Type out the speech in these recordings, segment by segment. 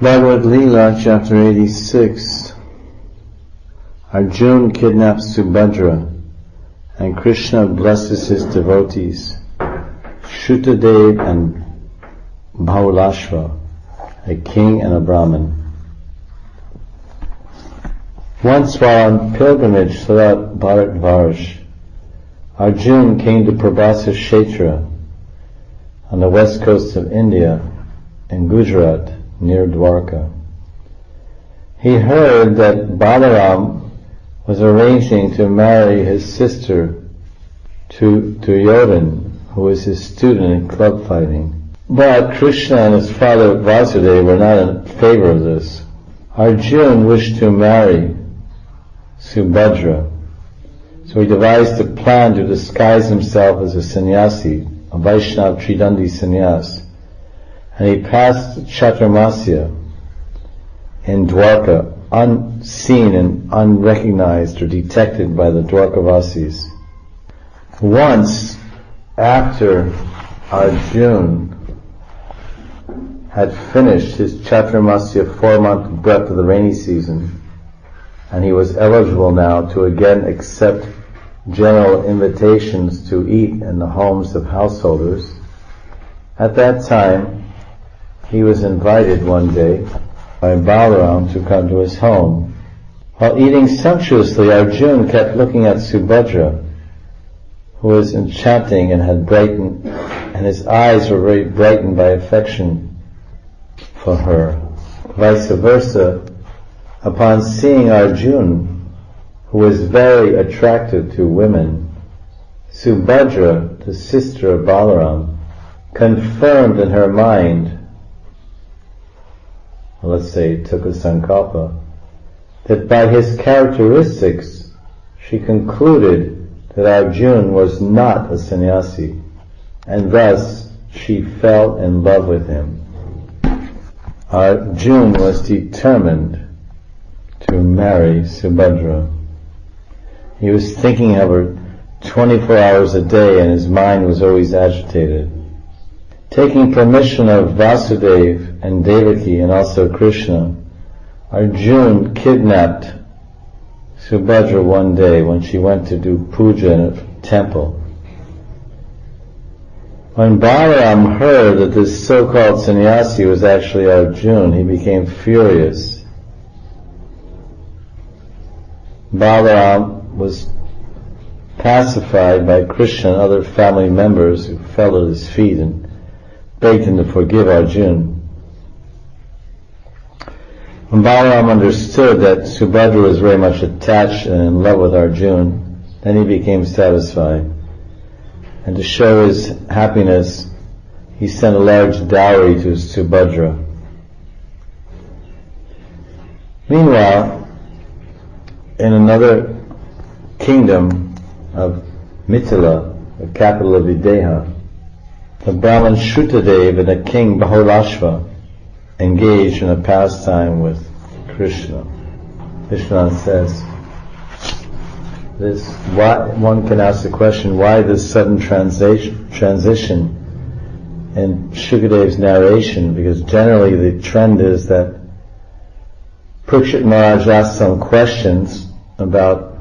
Bhagavad Leela, chapter 86. Arjuna kidnaps Subhadra, and Krishna blesses his devotees, Shrutadev and Bahulashva, a king and a Brahmin. Once while on pilgrimage throughout Bharatvarsh, Arjuna came to Prabhasa Kshetra on the west coast of India in Gujarat near Dwarka. He heard that Balaram was arranging to marry his sister to Duryodhana, who was his student in club fighting. But Krishna and his father Vasudeva were not in favor of this. Arjuna wished to marry Subhadra, so he devised a plan to disguise himself as a sannyasi, a Vaishnava Tridandi sannyas, and he passed Chaturmasya in Dwarka unseen and unrecognized or detected by the Dwarkavasis. Once, after Arjuna had finished his Chaturmasya 4-month breath of the rainy season, and he was eligible now to again accept general invitations to eat in the homes of householders, at that time he was invited one day by Balaram to come to his home. While eating sumptuously, Arjuna kept looking at Subhadra, who was enchanting and had brightened, and his eyes were very brightened by affection for her. Vice versa, upon seeing Arjuna, who was very attractive to women, Subhadra, the sister of Balaram, confirmed in her mind, let's say took a sankalpa, that by his characteristics she concluded that Arjuna was not a sannyasi, and thus she fell in love with him. Arjuna was determined to marry Subhadra. He was thinking of her 24 hours a day, and his mind was always agitated. Taking permission of Vasudeva and Devotee and also Krishna, Arjuna kidnapped Subhadra one day when she went to do puja in a temple. When Balaram heard that this so-called sannyasi was actually Arjuna, he became furious. Balaram was pacified by Krishna and other family members who fell at his feet and begged him to forgive Arjuna. When Balaram understood that Subhadra was very much attached and in love with Arjuna, then he became satisfied. And to show his happiness, he sent a large dowry to Subhadra. Meanwhile, in another kingdom of Mithila, the capital of Videha, the Brahmin Shrutadev and the king Bahulashva engaged in a pastime with Krishna. Krishna says, one can ask the question, why this sudden transition in Shukadev's narration? Because generally the trend is that Parikshit Maharaj asks some questions about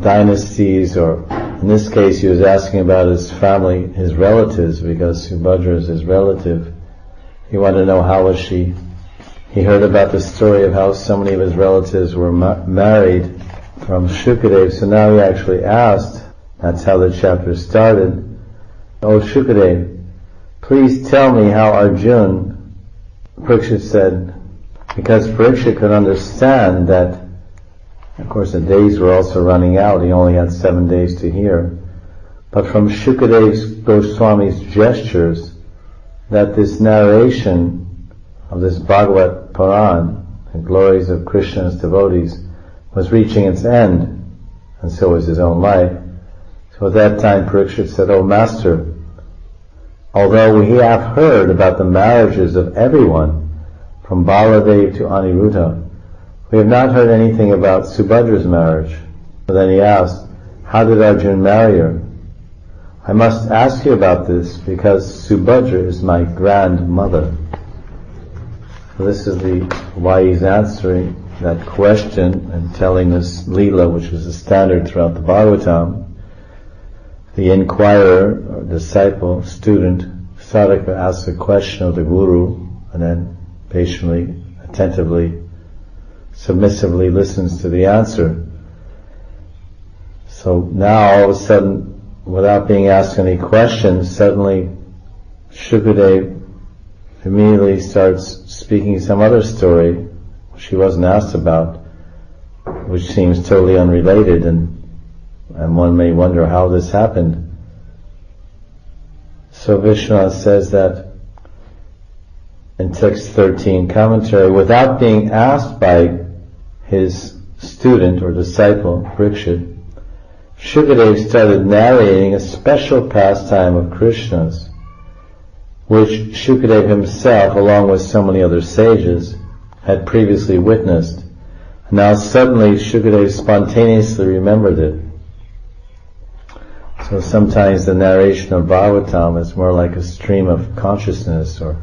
dynasties, or in this case he was asking about his family, his relatives, because Subhadra is his relative. He wanted to know how was she. He heard about the story of how so many of his relatives were married from Shukadev, so now he actually asked, that's how the chapter started, "Oh Shukadev, please tell me how Arjuna." Parikshit said, because Parikshit could understand that, of course the days were also running out, he only had 7 days to hear, but from Shukadev's Goswami's gestures, that this narration of this Bhagavat Puran, the glories of Krishna's devotees, was reaching its end, and so was his own life. So at that time Parikshit said, "Oh Master, although we have heard about the marriages of everyone, from Baladev to Aniruddha, we have not heard anything about Subhadra's marriage." So then he asked, "How did Arjuna marry her?" "I must ask you about this because Subhadra is my grandmother." So this is why he's answering that question and telling this Leela, which was a standard throughout the Bhagavatam. The inquirer, or disciple, student, sadhaka asks a question of the Guru and then patiently, attentively, submissively listens to the answer. So now all of a sudden, without being asked any questions, suddenly Shukadev immediately starts speaking some other story which he wasn't asked about, which seems totally unrelated, and one may wonder how this happened. So Vishnu says that in text 13 commentary, without being asked by his student or disciple, Parikshit, Shukadev started narrating a special pastime of Krishna's, which Shukadev himself, along with so many other sages, had previously witnessed. And now suddenly Shukadev spontaneously remembered it. So sometimes the narration of Bhagavatam is more like a stream of consciousness or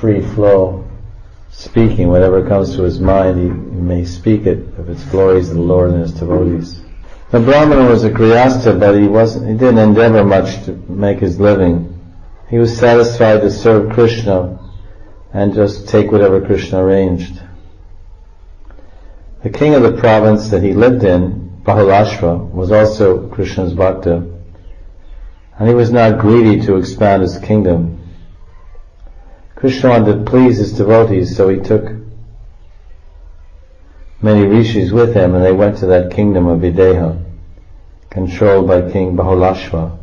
free flow speaking. Whatever comes to his mind, he may speak it of its glories of the Lord and his devotees. The Brahmana was a Grihastha, but he didn't endeavor much to make his living. He was satisfied to serve Krishna and just take whatever Krishna arranged. The king of the province that he lived in, Bahulashva, was also Krishna's bhakta, and he was not greedy to expand his kingdom. Krishna wanted to please his devotees, so he took many rishis with him, and they went to that kingdom of Videha, controlled by King Bahulashva.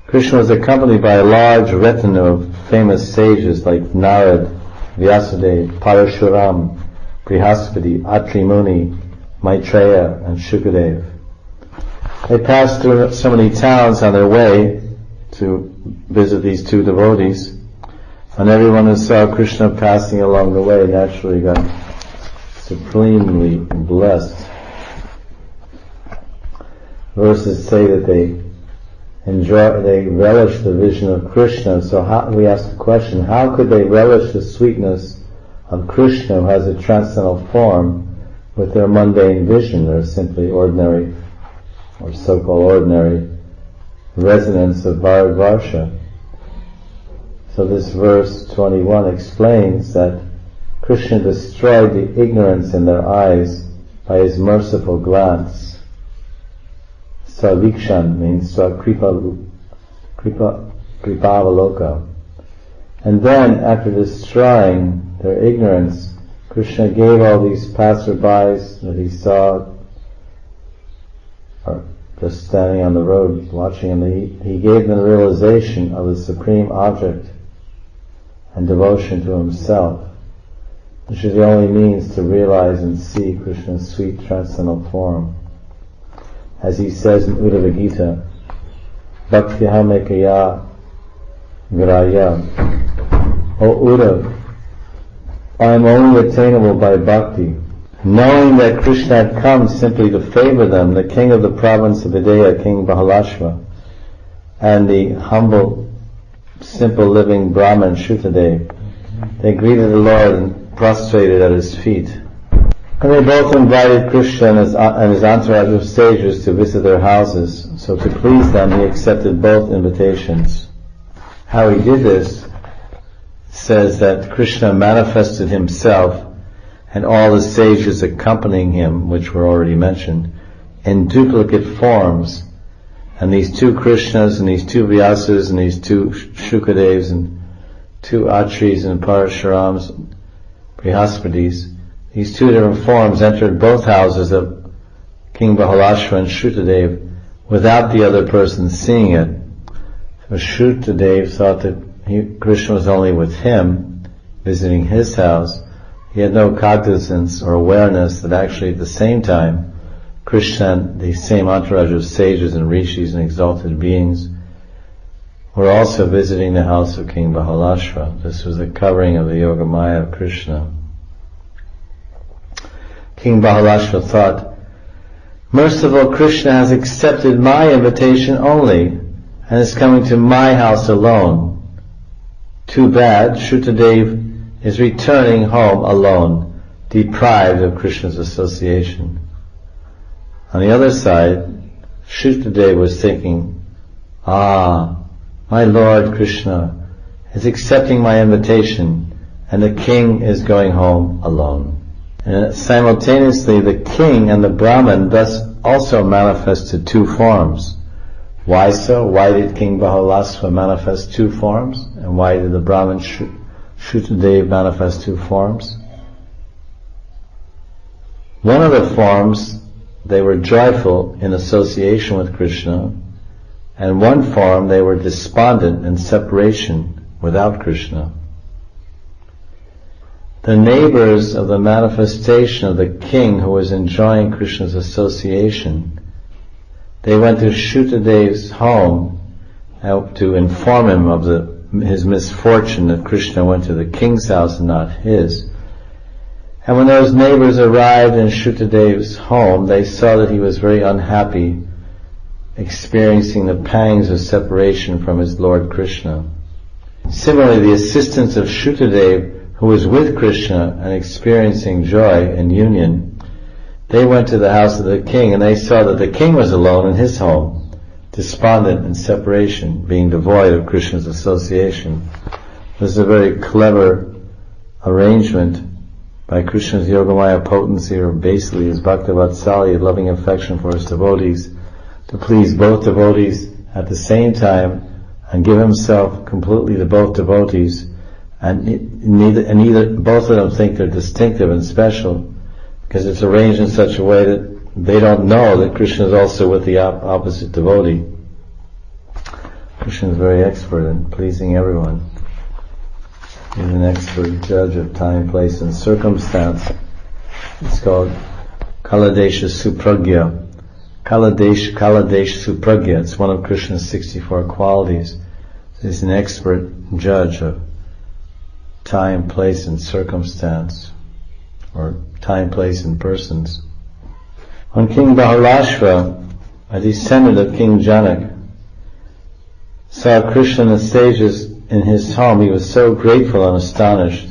Krishna was accompanied by a large retinue of famous sages like Narad, Vyasadeva, Parashuram, Brihaspati, Atri Muni, Maitreya, and Shukadev. They passed through so many towns on their way to visit these two devotees, and everyone who saw Krishna passing along the way naturally got supremely blessed. Verses say that they relish the vision of Krishna. So we ask the question, how could they relish the sweetness of Krishna, who has a transcendental form, with their mundane vision? They're simply ordinary, or so-called ordinary, residents of Bharatvarsha. So this verse 21 explains that Krishna destroyed the ignorance in their eyes by his merciful glance. Savikshan means kripavaloka. And then, after destroying their ignorance, Krishna gave all these passerbys that he saw, or just standing on the road watching him, he gave them the realization of the supreme object and devotion to himself, which is the only means to realize and see Krishna's sweet transcendental form. As he says in Uddhava Gita, Bhaktiham ekaya viraya. O Uddhav, I am only attainable by bhakti. Knowing that Krishna had come simply to favor them, the king of the province of Videha, King Bahulashva, and the humble, simple living Brahman Shukadev, they greeted the Lord and prostrated at his feet. And they both invited Krishna and his entourage of sages to visit their houses. So to please them, he accepted both invitations. How he did this says that Krishna manifested himself and all the sages accompanying him, which were already mentioned, in duplicate forms. And these two Krishnas and these two Vyasas and these two Shukadevs and two Atris and Parashurams, Brihaspatis, these two different forms entered both houses of King Bahulashva and Shrutadev without the other person seeing it. So Shrutadev thought that Krishna was only with him, visiting his house. He had no cognizance or awareness that actually at the same time Krishna and the same entourage of sages and rishis and exalted beings were also visiting the house of King Bahulashva. This was a covering of the Yogamaya of Krishna. King Bahulashva thought, merciful Krishna has accepted my invitation only and is coming to my house alone. Too bad, Shrutadev is returning home alone, deprived of Krishna's association. On the other side, Shukadeva was thinking, my Lord Krishna is accepting my invitation, and the king is going home alone. And simultaneously, the king and the Brahman thus also manifested two forms. Why so? Why did King Bahulasva manifest two forms? And why did the Brahman Shukadeva manifest two forms? One of the forms, they were joyful in association with Krishna, and one form, they were despondent in separation without Krishna. The neighbors of the manifestation of the king who was enjoying Krishna's association, they went to Shukadev's home to inform him of his misfortune that Krishna went to the king's house and not his. And when those neighbors arrived in Shukadev's home, they saw that he was very unhappy, experiencing the pangs of separation from his Lord Krishna. Similarly, the assistants of Shukadeva, who was with Krishna and experiencing joy and union, they went to the house of the king, and they saw that the king was alone in his home, despondent in separation, being devoid of Krishna's association. This is a very clever arrangement by Krishna's Yogamaya potency, or basically his Bhaktavatsalya, loving affection for his devotees, to please both devotees at the same time and give himself completely to both devotees, and both of them think they're distinctive and special, because it's arranged in such a way that they don't know that Krishna is also with the opposite devotee. Krishna is very expert in pleasing everyone. He's an expert judge of time, place, and circumstance. It's called Kaladesha Supragya. Kaladesh Supragya. It's one of Krishna's 64 qualities. He's an expert judge of time, place, and circumstance, or time, place, and persons. When King Bahulashva, a descendant of King Janak, saw Krishna and the sages in his home, he was so grateful and astonished,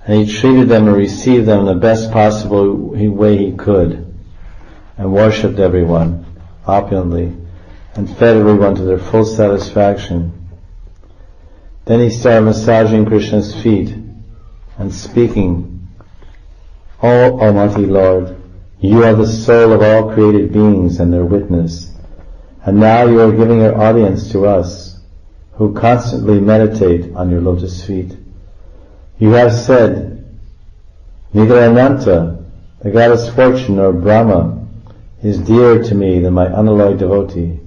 and he treated them and received them in the best possible way he could, and worshipped everyone opulently, and fed everyone to their full satisfaction. Then he started massaging Krishna's feet and speaking, "O Almighty Lord, you are the soul of all created beings and their witness, and now you are giving your audience to us, who constantly meditate on your lotus feet. You have said, neither Ananta, the goddess Fortune, nor Brahma is dearer to me than my unalloyed devotee.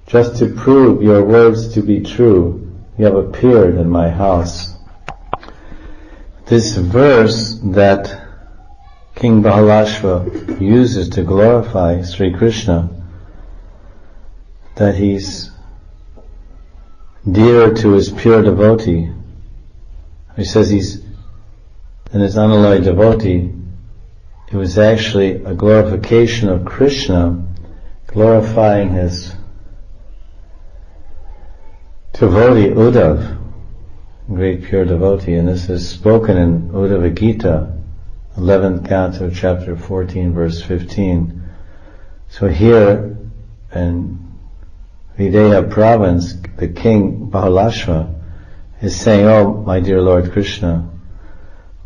Just to prove your words to be true, you have appeared in my house." This verse that King Bahulashva uses to glorify Sri Krishna, that he's dearer to his pure devotee. He says he's in his unalloyed devotee. It was actually a glorification of Krishna, glorifying his devotee Uddhav, great pure devotee, and this is spoken in Uddhava Gita, 11th canto, chapter 14, verse 15. So here in Videha province, the king Bahulashva is saying, "Oh, my dear Lord Krishna,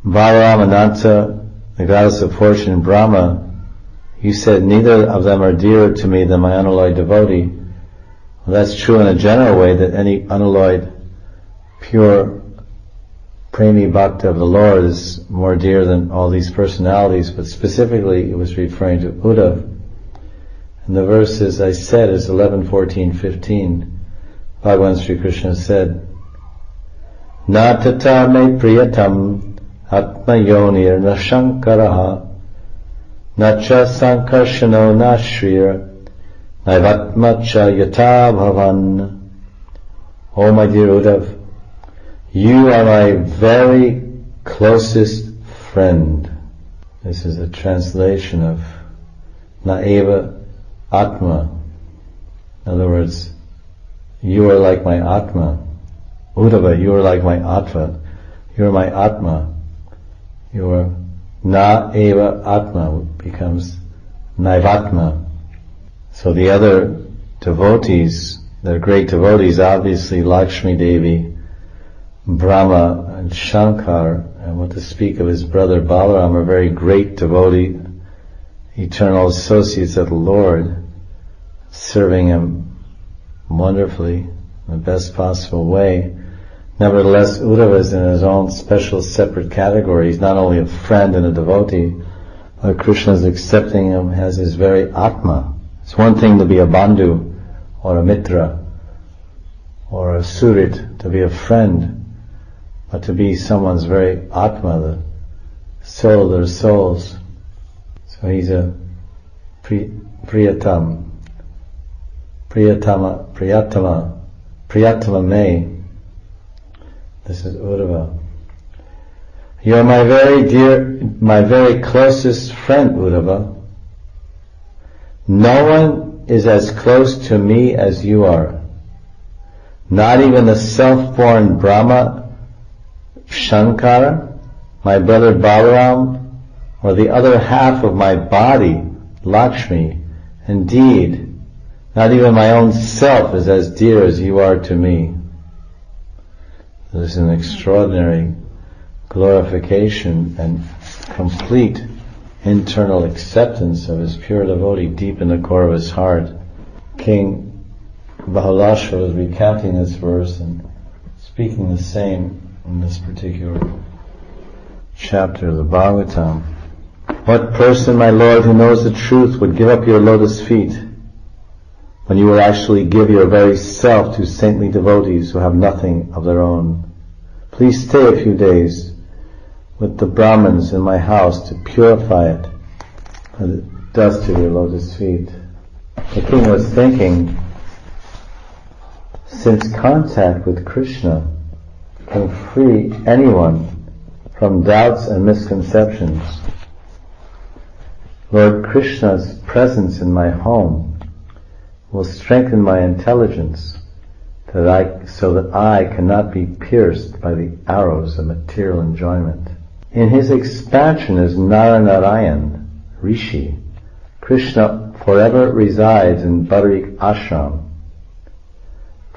Balaram, Ananta, the goddess of fortune, Brahma, you said neither of them are dearer to me than my unalloyed devotee." Well, that's true in a general way, that any unalloyed, pure, premi bhakta of the Lord is more dear than all these personalities, but specifically it was referring to Uddhav. And the verse, as I said, is 11:14-15. Bhagavan Sri Krishna said, "Na tata me priyatam atma yonir na shankaraha na cha sankarshano na shrir naivatma cha yata bhavan." Oh, my dear Uddhav, you are my very closest friend. This is a translation of Naeva Atma. In other words, you are like my Atma. Uddhava, you are like my Atma. You're my Atma. Your Na Eva Atma becomes Naivatma. So the other devotees, the great devotees, obviously Lakshmi Devi, Brahma and Shankar, and what to speak of his brother Balaram, are very great devotee, eternal associates of the Lord, serving him wonderfully in the best possible way. Nevertheless, Uddhava is in his own special separate category. He's not only a friend and a devotee, but Krishna is accepting him as his very Atma. It's one thing to be a bandhu or a mitra or a surit, to be a friend, but to be someone's very Atma, the soul of their souls. So he's a Priyatama me. This is Uddhava. You are my very dear, my very closest friend, Uddhava. No one is as close to me as you are. Not even the self-born Brahma, Shankara, my brother Balaram, or the other half of my body, Lakshmi. Indeed, not even my own self is as dear as you are to me. There's an extraordinary glorification and complete internal acceptance of his pure devotee deep in the core of his heart. King Bahulasha was recounting this verse and speaking the same in this particular chapter of the Bhagavatam. What person, my Lord, who knows the truth would give up your lotus feet when you will actually give your very self to saintly devotees who have nothing of their own? Please stay a few days with the Brahmins in my house to purify it by the dust of your lotus feet. The king was thinking, since contact with Krishna can free anyone from doubts and misconceptions, Lord Krishna's presence in my home will strengthen my intelligence so that I cannot be pierced by the arrows of material enjoyment. In his expansion as Naranarayan, Rishi, Krishna forever resides in Barik Ashram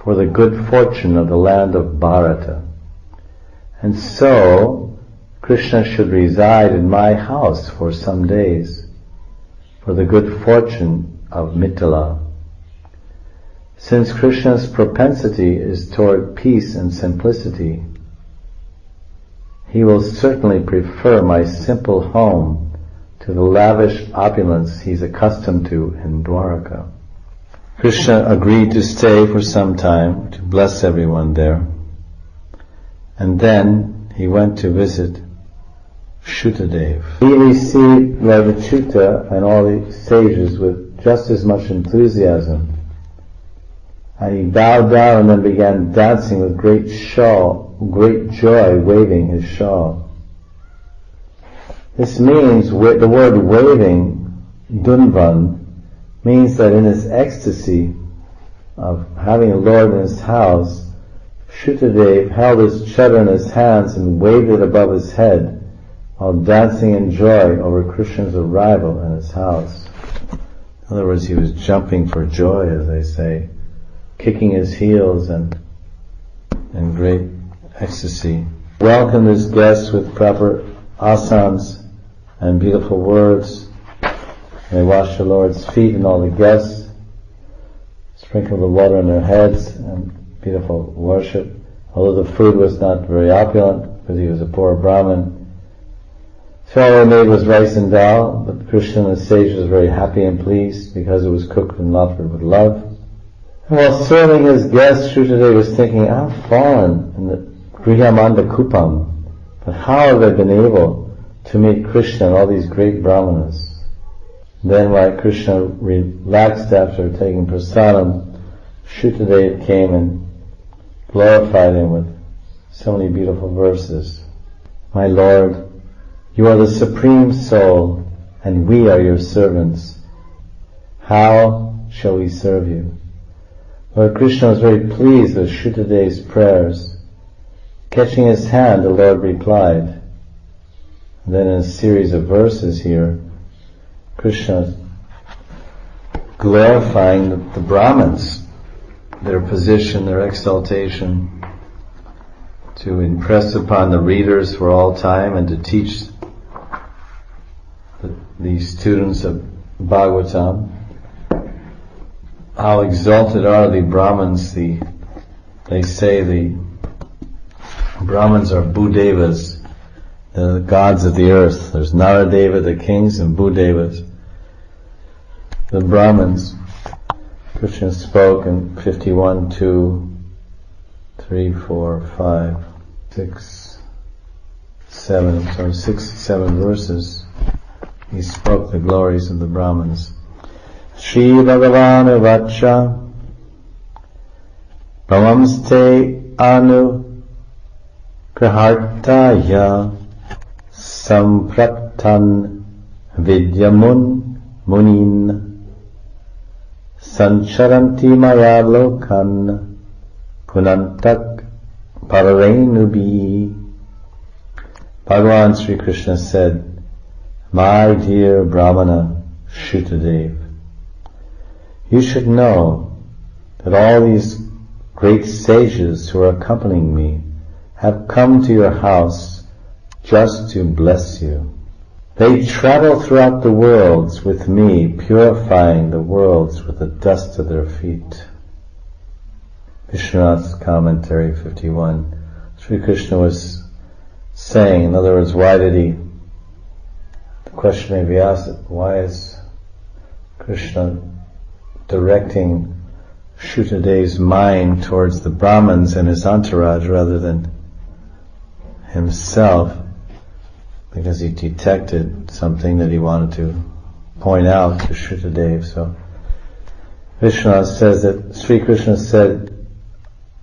for the good fortune of the land of Bharata. And so, Krishna should reside in my house for some days for the good fortune of Mithila. Since Krishna's propensity is toward peace and simplicity, he will certainly prefer my simple home to the lavish opulence he's accustomed to in Dwaraka. Krishna agreed to stay for some time to bless everyone there, and then he went to visit Shutadev. He received Ravachyuta and all the sages with just as much enthusiasm, and he bowed down and then began dancing with great joy, waving his shawl. This means, the word waving, dunvan, means that in his ecstasy of having a Lord in his house, Shutadev held his chadar in his hands and waved it above his head while dancing in joy over Krishna's arrival in his house. In other words, he was jumping for joy, as they say, kicking his heels and in great ecstasy. Welcomed his guests with proper asanas and beautiful words. They washed the Lord's feet and all the guests, sprinkled the water on their heads, and beautiful worship. Although the food was not very opulent, because he was a poor Brahmin, so all they made was rice and dal, but Krishna and the sage was very happy and pleased because it was cooked and offered with love. And while serving his guests, Shutadev was thinking, I've fallen in the Grihamanda Kupam, but how have I been able to meet Krishna and all these great brahmanas? Then while Krishna relaxed after taking prasadam, Shutadev came and glorified him with so many beautiful verses. My Lord, you are the Supreme Soul, and we are your servants. How shall we serve you? Lord Krishna was very pleased with Shutadev's prayers. Catching his hand, the Lord replied. And then in a series of verses here, Krishna glorifying the Brahmins, their position, their exaltation, to impress upon the readers for all time and to teach the students of Bhagavatam how exalted are the Brahmins. They say the Brahmins are Bhudevas, the gods of the earth. There's Naradeva, the kings, and Bhudevas, the Brahmins. Krishna spoke in 51, 2, 3, 4, 5, 6, 7, so 6, 7 verses. He spoke the glories of the Brahmins. Shri Bhagavan Vacha Brahmamste Anu Grahartaya Sampraptan Vidyamun Munin Sancharanti Maya Lokan Punantak Pararenubi. Bhagavan Sri Krishna said, "My dear Brahmana Shukadev, you should know that all these great sages who are accompanying me have come to your house just to bless you. They travel throughout the worlds with me, purifying the worlds with the dust of their feet." Vishwanath's commentary 51. Sri Krishna was saying, in other words, the question may be asked, why is Krishna directing Shukadev's mind towards the Brahmins and his entourage rather than himself? Because he detected something that he wanted to point out to Shukadev. So Vishwanath says that Sri Krishna said,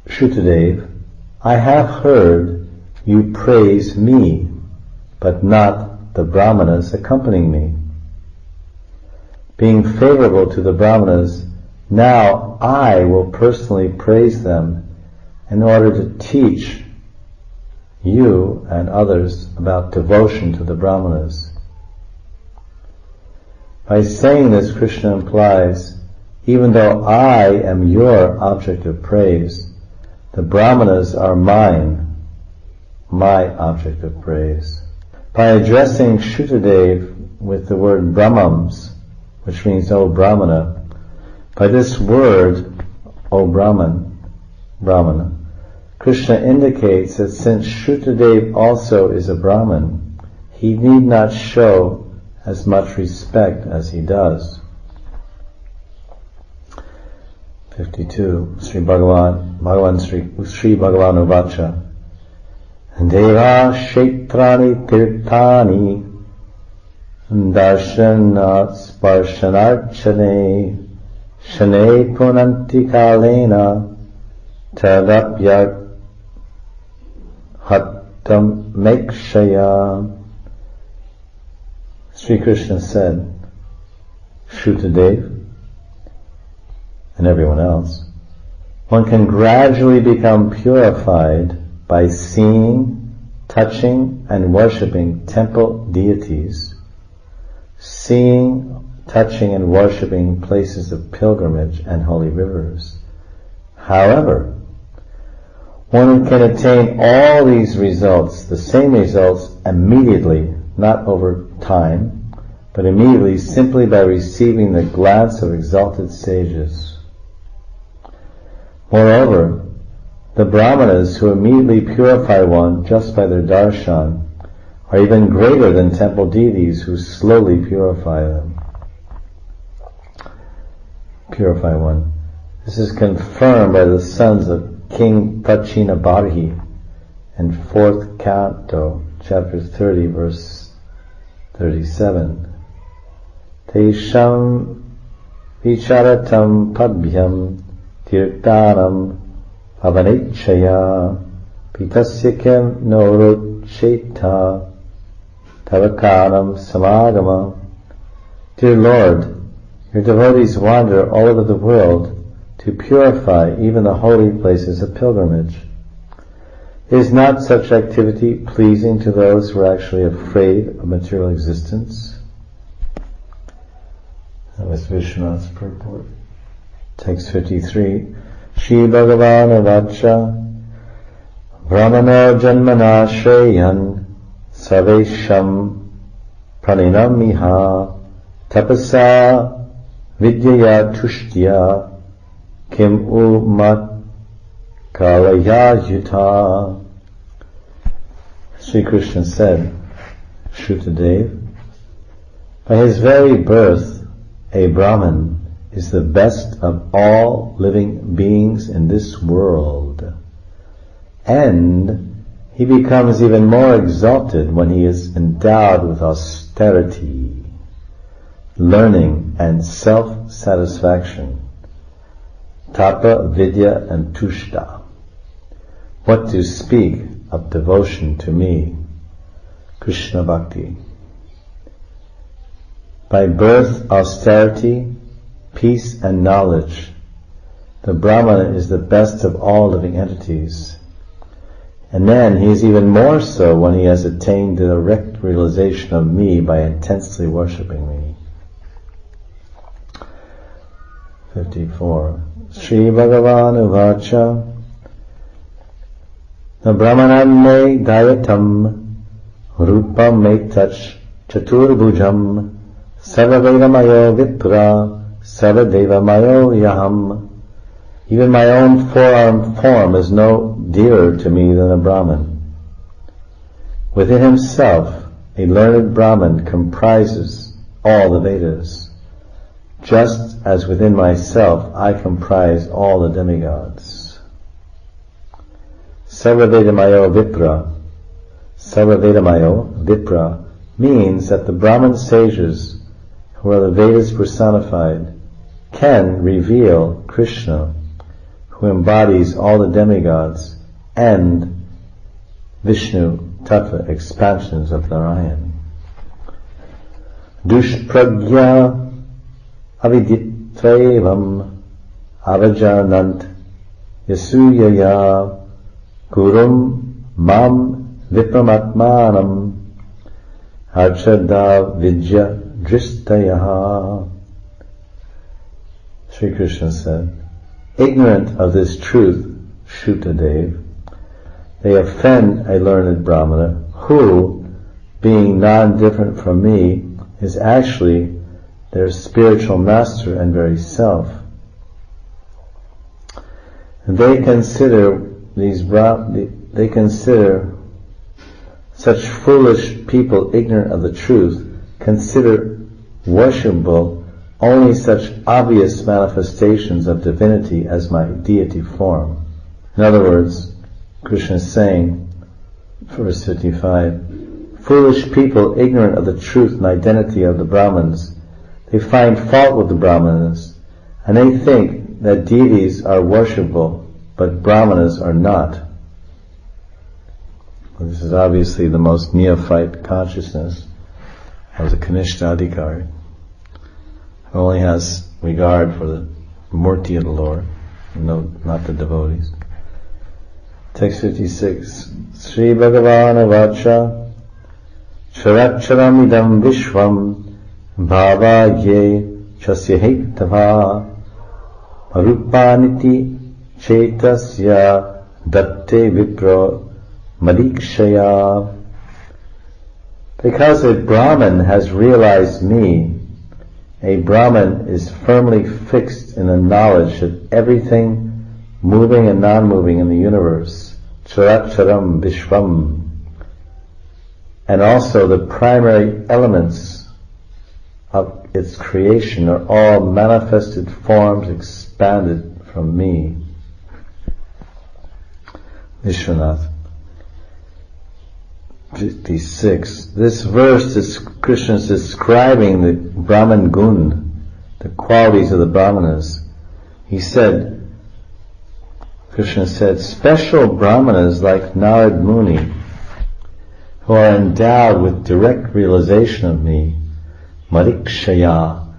"Shukadev, I have heard you praise me, but not the Brahmanas accompanying me. Being favorable to the Brahmanas, now I will personally praise them in order to teach you and others about devotion to the Brahmanas." By saying this, Krishna implies, even though I am your object of praise, the Brahmanas are my object of praise. By addressing Shukadev with the word Brahmams, which means O Brahmana, by this word, O Brahmana, Krishna indicates that since Shukadev also is a Brahman, he need not show as much respect as he does. 52. Sri Bhagavan Sri Bhagavan Uvacha Deva Kshetrani Tirthani Darshanat Sparshanarchane Shane Punanti Kalena Tadapyak Hattam Mekshaya. Sri Krishna said, Shukadev and everyone else, one can gradually become purified by seeing, touching, and worshipping temple deities, seeing, touching, and worshipping places of pilgrimage and holy rivers. However, one can attain all these results, the same results, immediately, not over time, but immediately simply by receiving the glance of exalted sages. Moreover, the Brahmanas who immediately purify one just by their darshan are even greater than temple deities who slowly purify one. This is confirmed by the sons of King Prachinabarhi in 4th canto, chapter 30, verse 37. Tesham vicharatam padbhyam tirtanam pavanechaya pitasyakam norucheta tavakanam samagama. Dear Lord, your devotees wander all over the world to purify even the holy places of pilgrimage. Is not such activity pleasing to those who are actually afraid of material existence? That was Vishwanath's purport. Text 53. Shri Bhagavana Vacha Brahmano Janmana Shreyan Savesham Praninamiha Tapasa Vidyaya Tushtya Kim Umat Kalaya Yuta. Sri Krishna said, Shrutadev, by his very birth, a Brahman is the best of all living beings in this world. And he becomes even more exalted when he is endowed with austerity, learning and self-satisfaction, tapa, vidya and tushta. What to speak of devotion to me, Krishna Bhakti. By birth, austerity, peace and knowledge, the Brahmana is the best of all living entities. And then he is even more so when he has attained the direct realization of me by intensely worshipping me. 54. Sri Bhagavan Uvacha Na Brahmanane Dayatam Rupam Metach Chaturbhujam Sarvavedamayo Vipra Sarvadevamayo Yaham. Even my own forearm form is no dearer to me than a Brahman. Within himself, a learned Brahman comprises all the Vedas, just as within myself I comprise all the demigods. Sarvavedamayo Vipra. Sarvavedamayo Vipra means that the Brahman sages, who are the Vedas personified, can reveal Krishna, who embodies all the demigods, and Vishnu Tattva, expansions of Narayan. Dushpragya aviditvaevam avajanant yasuyaya gurum mam vipramatmanam archada vidya dristayaha. Sri Krishna said, ignorant of this truth, Shrutadev, they offend a learned Brahmana who, being non-different from me, is actually their spiritual master and very self. They consider such foolish people ignorant of the truth, consider worshipable only such obvious manifestations of divinity as my deity form. In other words, Krishna is saying, verse 55, foolish people ignorant of the truth and identity of the Brahmins, they find fault with the Brahmanas, and they think that deities are worshipable, but Brahmanas are not. Well, this is obviously the most neophyte consciousness of the Kanishta Adhikari, who only has regard for the Murti of the Lord, no, not the devotees. Text 56. Sri Bhagavana Vacha Characharam idam vishvam bhava ye chasya hetava parupaniti chetasya datte vipro madikshaya. Because a Brahman has realized me, a Brahman is firmly fixed in the knowledge that everything moving and non-moving in the universe, Characharam Vishvam, and also the primary elements of its creation are all manifested forms expanded from me. Vishwanath. 56. This verse is Krishna is describing the Brahman Gun, the qualities of the Brahmanas. Krishna said, special Brahmanas like Narad Muni, who are endowed with direct realization of me, Marikshaya,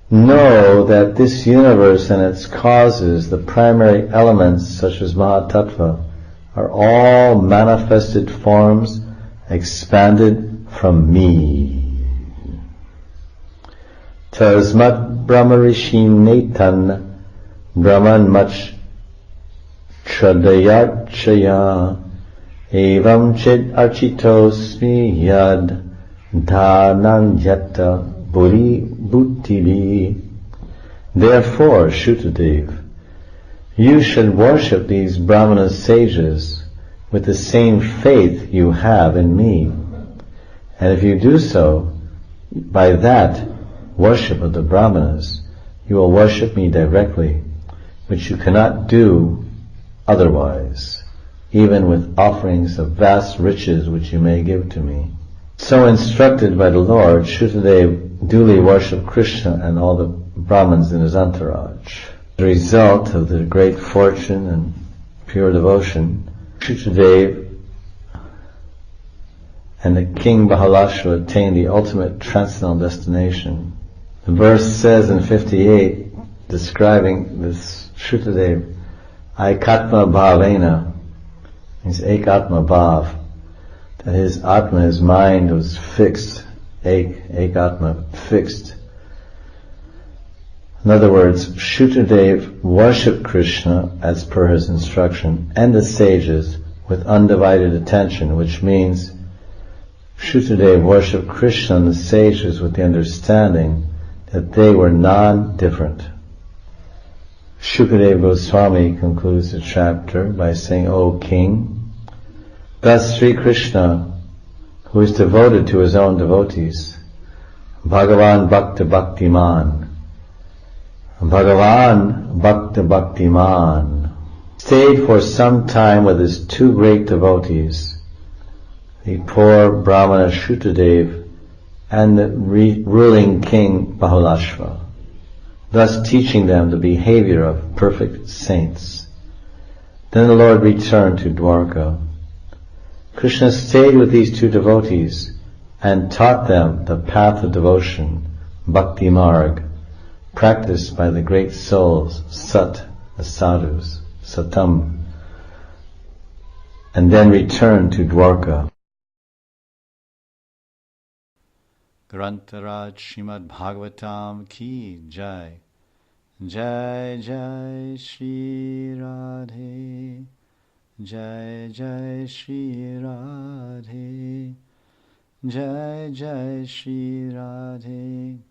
know that this universe and its causes, the primary elements such as Mahatattva, are all manifested forms expanded from me. Tasmat Brahma Rishi Netan Brahman Mach Chadayachaya Evam Chid Architosmi Yad Dhanang Yatta Buri Bhutivi. Therefore, Shutadev, you should worship these Brahmana sages with the same faith you have in me. And if you do so, by that worship of the Brahmanas, you will worship me directly, which you cannot do otherwise, even with offerings of vast riches which you may give to me. So instructed by the Lord, Shutadev duly worshipped Krishna and all the Brahmins in his entourage. The result of the great fortune and pure devotion, Shutadev and the king Bahalashva attained the ultimate transcendental destination. The verse says in 58, describing this Shutadev, Aikatma Bhavena, means Ekatma Bhav, that his Atma, his mind was fixed, Ekatma, fixed. In other words, Shutadev worshipped Krishna as per his instruction and the sages with undivided attention, which means Shutadev worshipped Krishna and the sages with the understanding that they were non-different. Shukadeva Goswami concludes the chapter by saying, O king, thus Sri Krishna, who is devoted to his own devotees, Bhagavan Bhakta Bhaktiman, Bhagavan Bhakta Bhaktiman, stayed for some time with his two great devotees, the poor Brahmana Shutadev and the ruling king Bahulashva, thus teaching them the behavior of perfect saints. Then the Lord returned to Dwarka. Krishna stayed with these two devotees and taught them the path of devotion, Bhakti Marg, practiced by the great souls, Sat, the sadhus, Satam, and then returned to Dwarka. Grantaraj Srimad Bhagavatam Ki Jai. Jai Jai Shri Radhe. Jai Jai Shri Radhe. Jai Jai Shri Radhe.